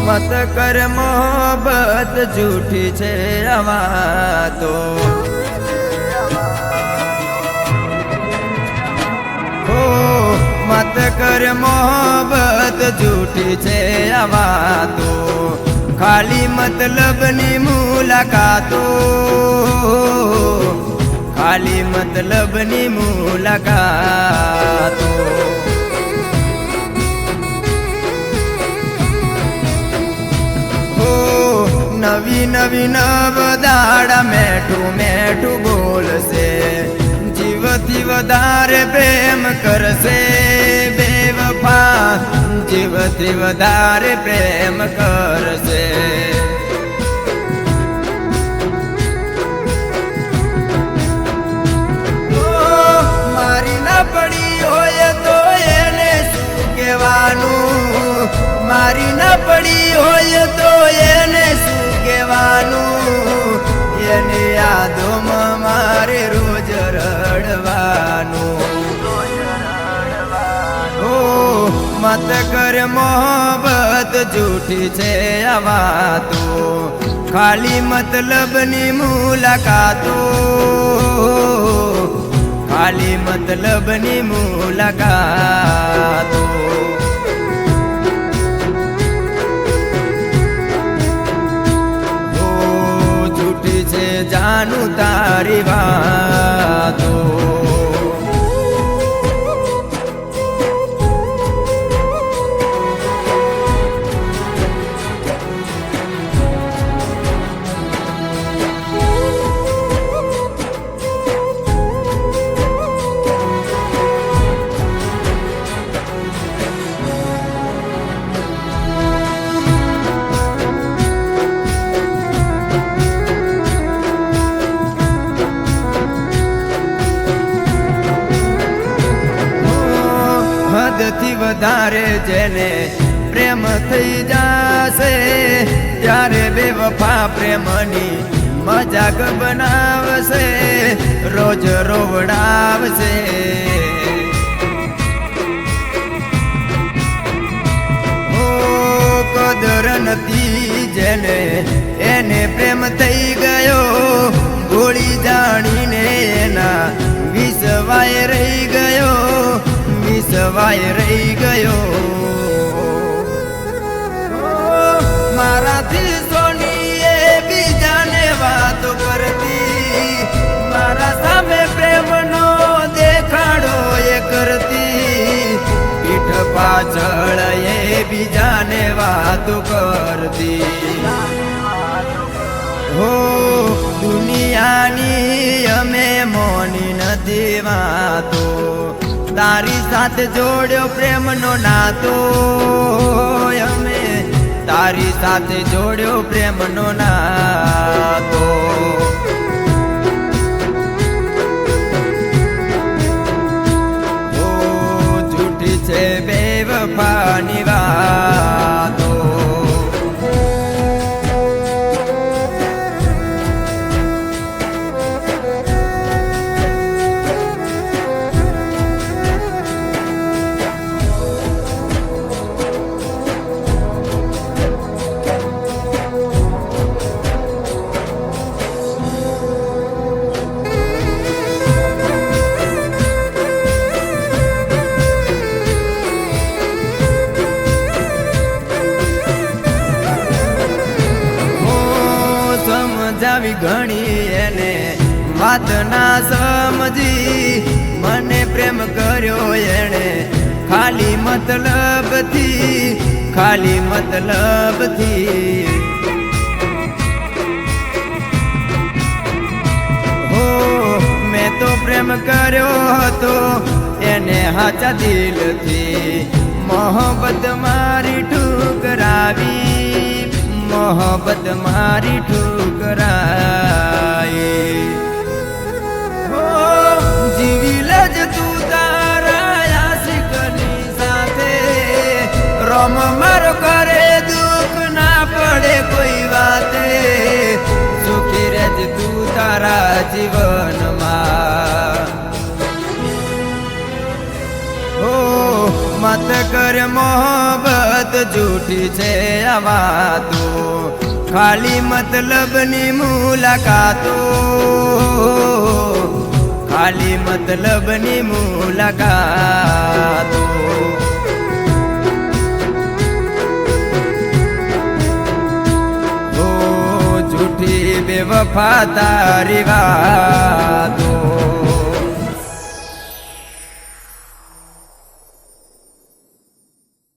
मत कर मोहब्बत झूठी छे आवा तो हो मत कर मोहब्बत झूठी छे आवा तो खाली मतलबनी मुलाकातो खाली मतलबनी मुलाकातो नवी नवी नवदाड़ा मेठू मेठू बोलसे जीवती वधारे प्रेम करसे बेवफा जीवती वधारे प्रेम करसे मारी ना पड़ी होय तो एने शुं कहेवानुं मारी ना पड़ी होय तो एने शुं एनी यादों मारे रोज रड़वानुं हो मत कर मोहब्बत झूठी छे आवा तो खाली मतलबनी मुलाकातो खाली मतलबनी मुलाकातो जानू तारी बातों हदथी वधारे जेने प्रेम थई जासे त्यारे बेवफा प्रेमनी मजाक बनावसे रोज रोवडावसे ओ कदर नथी जेने एने प्रेम थई गयो गोળી जाणीने एना विसवाय रही गयो विसवाय रही गयो माराथी सोनी ए बीजाने वातो करती मारा सामे प्रेम नो देखाड़ो ये करती पीठ पाछळ ए बीजाने वातो करती हो दुनियानी अमे मोनी नथी वातो तारी साथ जोड़ो प्रेम नो नातो अमे तारी साथ जोड़ो प्रेम नो नातो ओ झूठी छे बेवफानी वातो समझावी घणी एने वात ना समझी मने प्रेम कर्यो एने खाली मतलब थी हो मैं तो प्रेम कर्यो हतो एने हाचा दिल थी મોહબ્બત મારી ઠુકરાવી, મોહબ્બત મારી ઠુકરાએ. હો જીવી લેજ તું તારા આશિકની સાથે, રોમ મારો કરે દુઃખ ના પડે કોઈ વાતે, સુખી રહેજ તું તારા જીવનમાં. હો મત કર મોહબ્બત જૂઠી છે આ વાતો, ખાલી મતલબની મુલાકાતો, ખાલી મતલબની મુલાકાતો. હો જૂઠી બેવફા તારી વાતો,